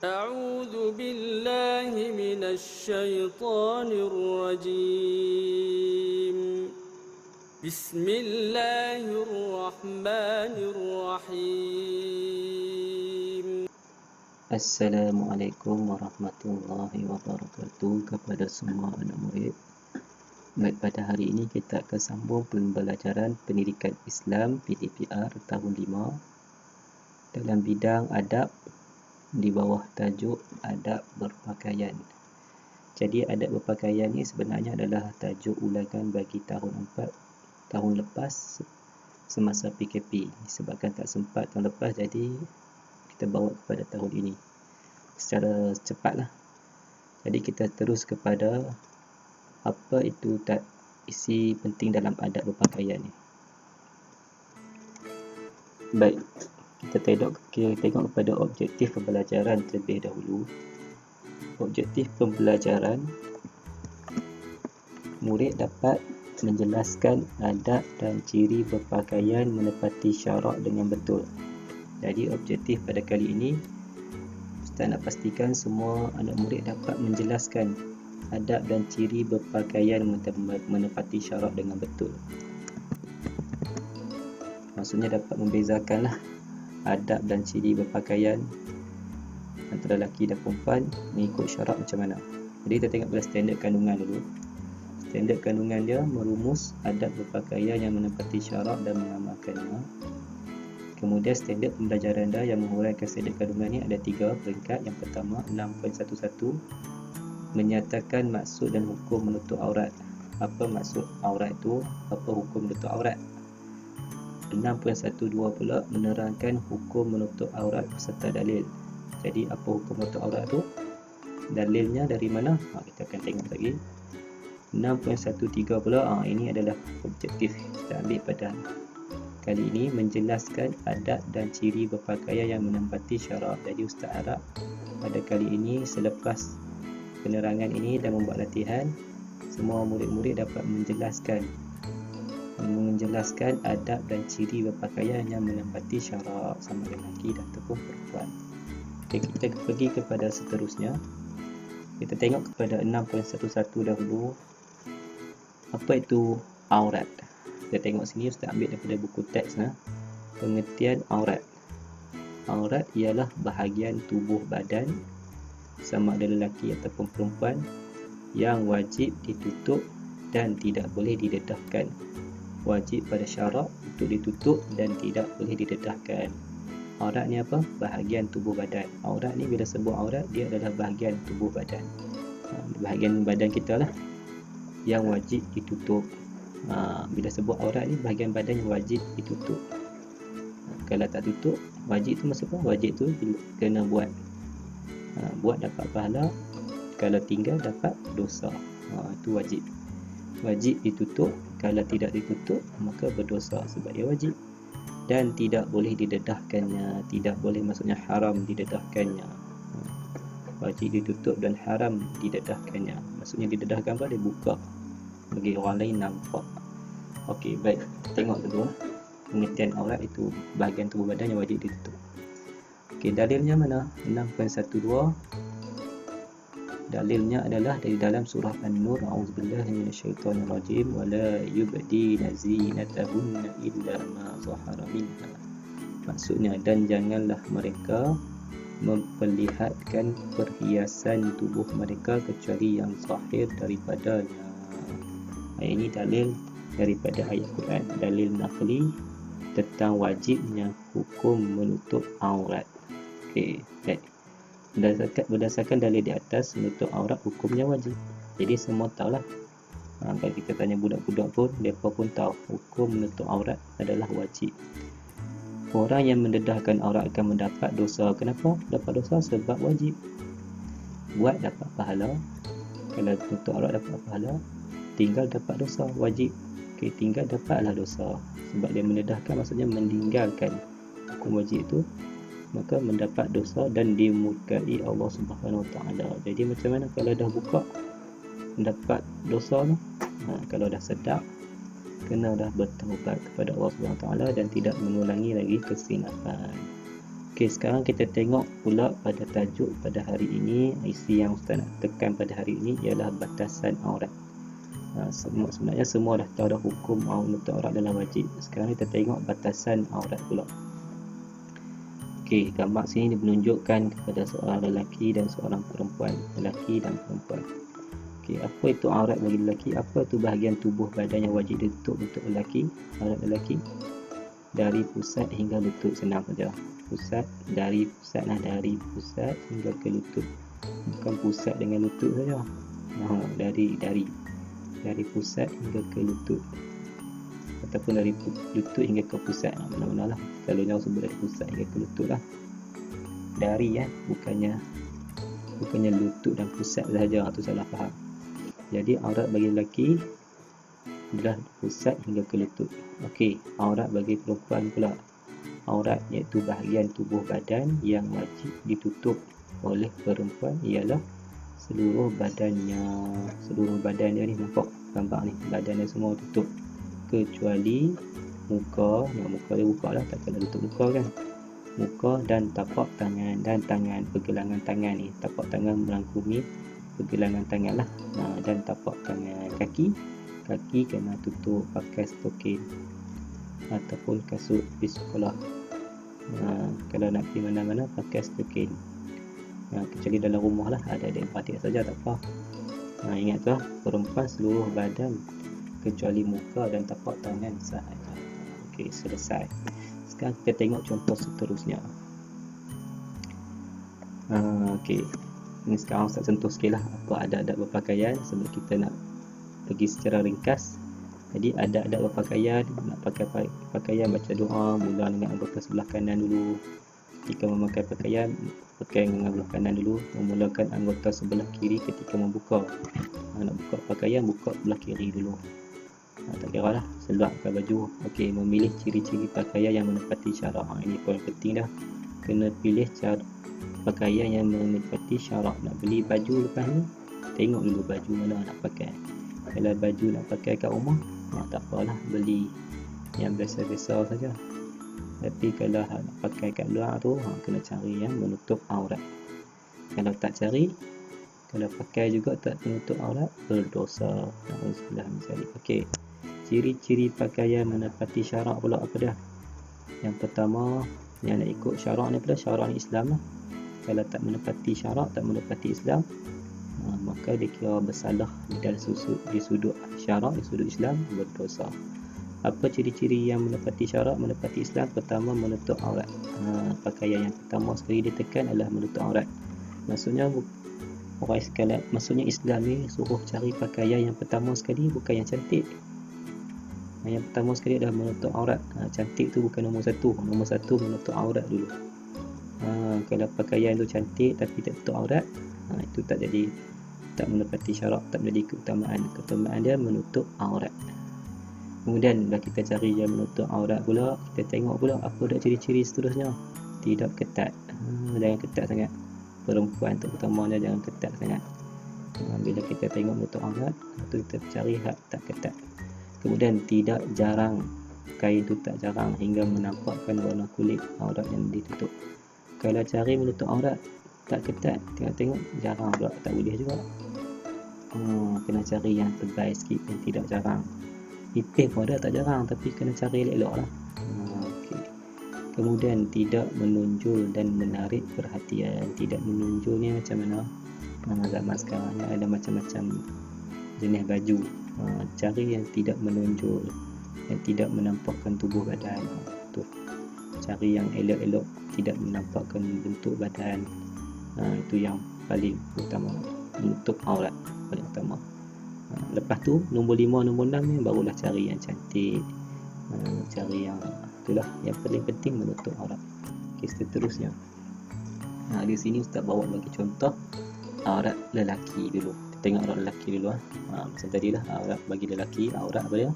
أعوذ بالله من الشيطان الرجيم بسم الله الرحمن الرحيم. Assalamualaikum warahmatullahi wabarakatuh kepada semua anak murid. Baik, pada hari ini kita akan sambung pembelajaran Pendidikan Islam PTPR tahun 5 dalam bidang adab di bawah tajuk adab berpakaian. Jadi adab berpakaian ni sebenarnya adalah tajuk ulangan bagi tahun 4 tahun lepas semasa PKP. Disebabkan tak sempat tahun lepas, jadi kita bawa kepada tahun ini secara cepatlah. Jadi kita terus kepada apa itu isi penting dalam adab berpakaian ni. Baik, kita tengok kepada objektif pembelajaran terlebih dahulu. Objektif pembelajaran, murid dapat menjelaskan adab dan ciri berpakaian menepati syarak dengan betul. Jadi objektif pada kali ini, Ustaz nak pastikan semua anak murid dapat menjelaskan adab dan ciri berpakaian menepati syarak dengan betul. Maksudnya dapat membezakanlah adab dan ciri berpakaian antara lelaki dan perempuan mengikut syarak macam mana. Jadi kita tengok pada standard kandungan dulu. Standard kandungan dia merumus adab berpakaian yang menepati syarak dan mengamalkannya. Kemudian standard pembelajaran dia yang menguraikan standard kandungan ni ada 3 peringkat. Yang pertama 6.11 menyatakan maksud dan hukum menutup aurat. Apa maksud aurat itu? Apa hukum menutup aurat? 6.12 pula menerangkan hukum menutup aurat beserta dalil. Jadi apa hukum menutup aurat tu? Dalilnya dari mana? Kita akan tengok lagi. 6.13 pula, ini adalah objektif kita ambil pada kali ini, menjelaskan adab dan ciri berpakaian yang menempati syarak. Jadi Ustaz harap pada kali ini selepas penerangan ini dan membuat latihan, semua murid-murid dapat menjelaskan adab dan ciri berpakaian yang menempati syarak sama lelaki dan ataupun perempuan. Okay, kita pergi kepada seterusnya. Kita tengok kepada 6.11 dahulu. Apa itu aurat? Kita tengok sini, Ustaz ambil daripada buku teks. Pengertian aurat. Aurat ialah bahagian tubuh badan sama ada lelaki ataupun perempuan yang wajib ditutup dan tidak boleh didedahkan. Wajib pada syarak untuk ditutup dan tidak boleh didedahkan. Aurat ni apa? Bahagian tubuh badan. Aurat ni bila sebut aurat, dia adalah bahagian tubuh badan. Bahagian badan kita lah yang wajib ditutup. Bila sebut aurat ni, bahagian badan yang wajib ditutup. Kalau tak tutup, wajib tu maksud apa? Wajib tu kena buat. Buat dapat pahala, kalau tinggal dapat dosa. Itu wajib. Wajib ditutup. Kalau tidak ditutup, maka berdosa sebab dia wajib. Dan tidak boleh didedahkannya. Tidak boleh maksudnya haram didedahkannya. Wajib ditutup dan haram didedahkannya. Maksudnya didedahkan apa? Dia buka bagi orang lain nampak. Okey, baik. Tengok dulu. Pengertian aurat itu bahagian tubuh badan yang wajib ditutup. Okey, dalilnya mana? 6.12. Dalilnya adalah dari dalam surah An-Nur. A'udzubillahi minasyaitonirrajim. Wa la yubdina zinatahunna illa ma zahara minha. Maksudnya, dan janganlah mereka memperlihatkan perhiasan tubuh mereka kecuali yang zahir daripadanya. Ini dalil daripada ayat Quran, dalil naqli tentang wajibnya hukum menutup aurat. Okey, baik. Berdasarkan dalil di atas, menutup aurat hukumnya wajib. Jadi semua tahulah. Kalau kita tanya budak-budak pun, mereka pun tahu hukum menutup aurat adalah wajib. Orang yang mendedahkan aurat akan mendapat dosa. Kenapa dapat dosa? Sebab wajib. Buat dapat pahala. Kalau menutup aurat dapat pahala, tinggal dapat dosa. Wajib. Okey, tinggal dapatlah dosa. Sebab dia mendedahkan, maksudnya meninggalkan hukum wajib itu, maka mendapat dosa dan dimurkai Allah Subhanahu Wa Taala. Jadi macam mana kalau dah buka mendapat dosa tu? Kalau dah sedap, kena dah bertaubat kepada Allah Subhanahu Wa Taala dan tidak mengulangi lagi kesilapan. Okey, sekarang kita tengok pula pada tajuk pada hari ini. Isi yang Ustaz nak tekan pada hari ini ialah batasan aurat. Sebenarnya semua dah tahu dah hukum menutup aurat adalah wajib. Sekarang kita tengok batasan aurat pula. Okey, gambar sini menunjukkan kepada seorang lelaki dan seorang perempuan. Lelaki dan perempuan. Okey, apa itu aurat bagi lelaki? Apa itu bahagian tubuh badan yang wajib ditutup untuk lelaki? Aurat lelaki dari pusat hingga lutut, senang saja. Dari pusat hingga ke lutut. Bukan pusat dengan lutut saja. Dari pusat hingga ke lutut. Ataupun dari lutut hingga ke pusat. Mana-mana lah. Selalunya sebut dari pusat hingga ke lutut lah. Dari bukannya lutut dan pusat sahaja. Itu salah faham. Jadi aurat bagi lelaki adalah pusat hingga ke lutut. Okey, aurat bagi perempuan pula. Aurat iaitu bahagian tubuh badan yang wajib ditutup oleh perempuan ialah seluruh badannya. Seluruh badannya ni, nampak gambar ni, badannya semua tutup kecuali muka. Muka dia buka lah, takkan nak tutup muka kan. Muka dan tapak tangan. Dan tangan, pergelangan tangan ni, tapak tangan merangkumi pergelangan tangan lah. Dan tapak tangan. Kaki kena tutup pakai stokin ataupun kasut di sekolah. Kalau nak pergi mana-mana pakai stokin. Kecuali dalam rumah lah, ada adik beradik saja tak apa. Ingat tu lah, perempuan seluruh badan kecuali muka dan tapak tangan sahaja. Okey, selesai. Sekarang kita tengok contoh seterusnya. Okey, ini sekarang Ustaz sentuh sikit lah apa adab-adab berpakaian sebab kita nak pergi secara ringkas. Jadi adab-adab berpakaian, nak pakai pakaian baca doa, mula dengan anggota sebelah kanan dulu. Ketika memakai pakaian, pakai dengan sebelah kanan dulu. Memulakan anggota sebelah kiri ketika membuka. Nak buka pakaian, buka sebelah kiri dulu. Tak kira lah, selapkan baju. Okey, memilih ciri-ciri pakaian yang menepati syarak. Ini poin penting dah. Kena pilih cara pakaian yang menepati syarak. Nak beli baju lepas ni, tengok dulu baju mana nak pakai. Kalau baju nak pakai kat rumah, tak apalah, beli yang biasa-biasa saja. Tapi kalau nak pakai kat luar tu, kena cari yang menutup aurat. Kalau tak cari, kalau pakai juga tak menutup aurat, berdosa. Alhamdulillah misalnya. Okey, ciri-ciri pakaian menepati syarak pula apa dah? Yang pertama, yang nak ikut syarak ni pula, syarak ni Islam lah. Kalau tak menepati syarak, tak menepati Islam, maka dia kira bersalah di sudut syarak, di sudut Islam, berdosa. Apa ciri-ciri yang menepati syarak, menepati Islam? Pertama, menutup aurat. Pakaian yang pertama sekali ditekan adalah menutup aurat. Maksudnya maksudnya Islam ni suruh cari pakaian yang pertama sekali bukan yang cantik. Yang pertama sekali adalah menutup aurat. Cantik tu bukan nombor satu. Nombor satu menutup aurat dulu. Kalau pakaian tu cantik tapi tak tutup aurat, itu tak menepati syarak, tak menjadi keutamaan. Keutamaan dia menutup aurat. Kemudian dah kita cari yang menutup aurat pula, kita tengok pula apa dah ciri-ciri seterusnya. Tidak ketat. Jangan ketat sangat. Perempuan terutamanya jangan ketat sangat. Bila kita tengok menutup aurat, itu kita cari hak tak ketat. Kemudian tidak jarang. Kain tu tak jarang hingga menampakkan warna kulit aurat yang ditutup. Kalau cari menutup aurat tak ketat, tengok jarang pula, tak boleh juga. Kena cari yang tebal sikit, yang tidak jarang. Ipis pun ada tak jarang, tapi kena cari elok-elok lah. Okay. Kemudian tidak menonjol dan menarik perhatian. Tidak menonjol ni macam mana? Zaman sekarang ni ada macam-macam jenis baju. Cari yang tidak menonjol, yang tidak menampakkan tubuh badan. Cari yang elok-elok, tidak menampakkan bentuk badan. Itu yang paling utama, untuk aurat paling utama. Lepas tu nombor 5, nombor 6 ni barulah cari yang cantik. Cari yang itulah yang paling penting, menutup aurat. Okey, seterusnya. Di sini Ustaz bawa bagi contoh aurat lelaki dulu. Kita tengok aurat lelaki dulu. Macam tadilah, aurat bagi lelaki, aurat apa dia?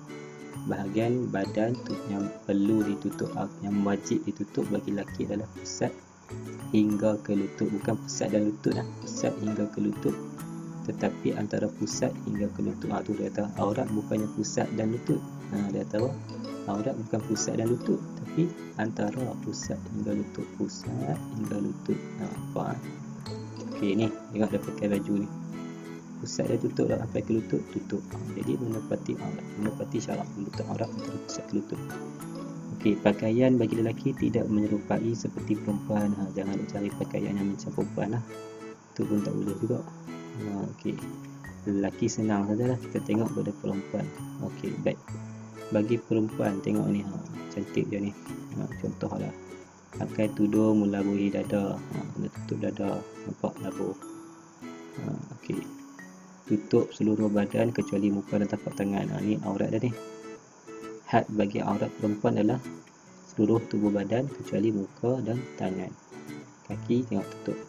Bahagian badan yang perlu ditutup, yang wajib ditutup bagi lelaki adalah pusat hingga ke lutut. Bukan pusat dan lutut lah, pusat hingga ke lutut. Tetapi antara pusat hingga ke lutut, tu dia kata aurat bukannya pusat dan lutut. Dia kata Aurat bukan pusat dan lutut, tapi antara pusat hingga lutut. Pusat hingga lutut. Nampak? Okey, ni tengok dia pakai baju ni. Pusat dia tutup lah sampai ke lutut, tutup. Jadi menepati aurat, menepati syarat lutut aurat antara pusat ke lutut. Okey, pakaian bagi lelaki tidak menyerupai seperti perempuan. Jangan cari pakaian yang macam perempuan lah. Itu pun tak boleh juga. Okey. Lelaki senang sajalah, kita tengok pada perempuan. Okey, baik. Bagi perempuan, tengok ni, cantik je ni. Contohlah, pakai tudung melaburi dada. Kena tutup dada, nampak labur. Okey. Tutup seluruh badan kecuali muka dan tapak tangan. Ni aurat dah ni. Had bagi aurat perempuan adalah seluruh tubuh badan kecuali muka dan tangan. Kaki tengok tutup.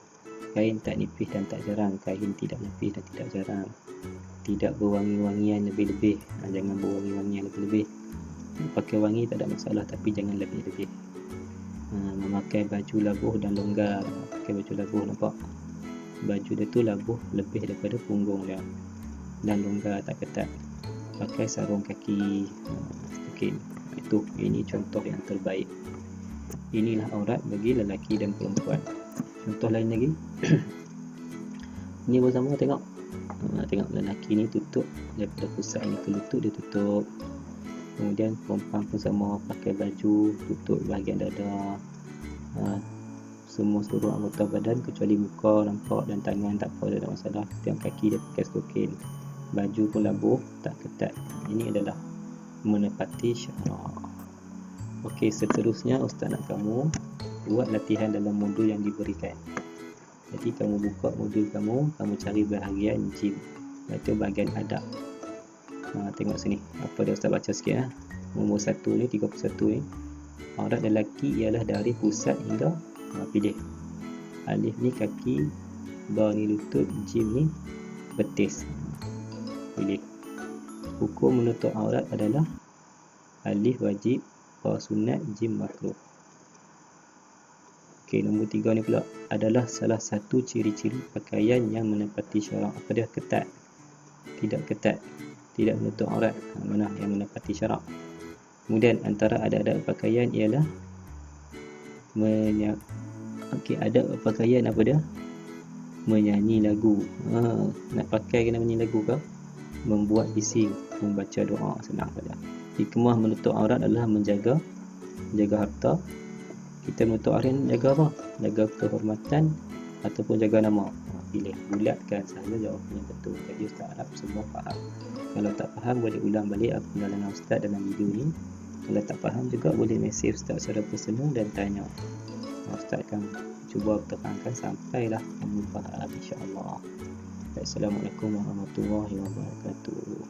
Kain tak nipis dan tak jarang. Kain tidak nipis dan tidak jarang. Tidak berwangi-wangian lebih-lebih. Jangan berwangi-wangian lebih-lebih. Pakai wangi tak ada masalah, tapi jangan lebih-lebih. Memakai baju labuh dan longgar. Pakai baju labuh, nampak? Baju dia tu labuh lebih daripada punggung dia. Dan longgar, tak ketat. Pakai sarung kaki. Okey, ini contoh yang terbaik. Inilah aurat bagi lelaki dan perempuan. Contoh lain lagi. Ini bersama, tengok. Tengok lelaki ni tutup daripada pusat ni ke lutut, dia tutup. Kemudian perempuan pun sama, pakai baju tutup bahagian dada, semua seluruh anggota badan kecuali muka nampak dan tangan tak apa, tak ada masalah. Tiap kaki dia pakai stokin. Baju pun labuh, tak ketat. Ini adalah menepati syarak. Okey, seterusnya Ustaz nak kamu buat latihan dalam modul yang diberikan. Jadi kamu buka modul kamu cari bahagian gym, iaitu bahagian adab. Tengok sini, apa dia Ustaz baca sikit. Nombor 1 ni, 31 ni. Aurat lelaki ialah dari pusat hingga, pilih. Alif ni kaki, ba ni lutut, jim ni betis. Pilih. Hukum menutup aurat adalah alif wajib, ba sunat, jim makruh. Okey, nombor 3 ni pula adalah salah satu ciri-ciri pakaian yang menepati syarak. Apa dia? Ketat. Tidak ketat. Tidak menutup aurat. Mana yang menepati syarak? Kemudian antara adab-adab pakaian ialah adab pakaian apa dia? Menyanyi lagu. Nak pakai kena menyanyi lagu ke? Membuat bising, membaca doa, senang saja. Hikmah menutup aurat adalah menjaga harta. Kita menutup aurat jaga apa? Jaga kehormatan ataupun jaga nama. Pilih, bulatkan sahaja jawapannya betul. Jadi Ustaz harap semua faham. Kalau tak faham boleh ulang balik apa penjelasan Ustaz dalam video ni. Kalau tak faham juga boleh mesej Ustaz secara personal dan tanya. Ustaz akan cuba terangkan sampailah kamu faham, insya-Allah. Assalamualaikum warahmatullahi wabarakatuh.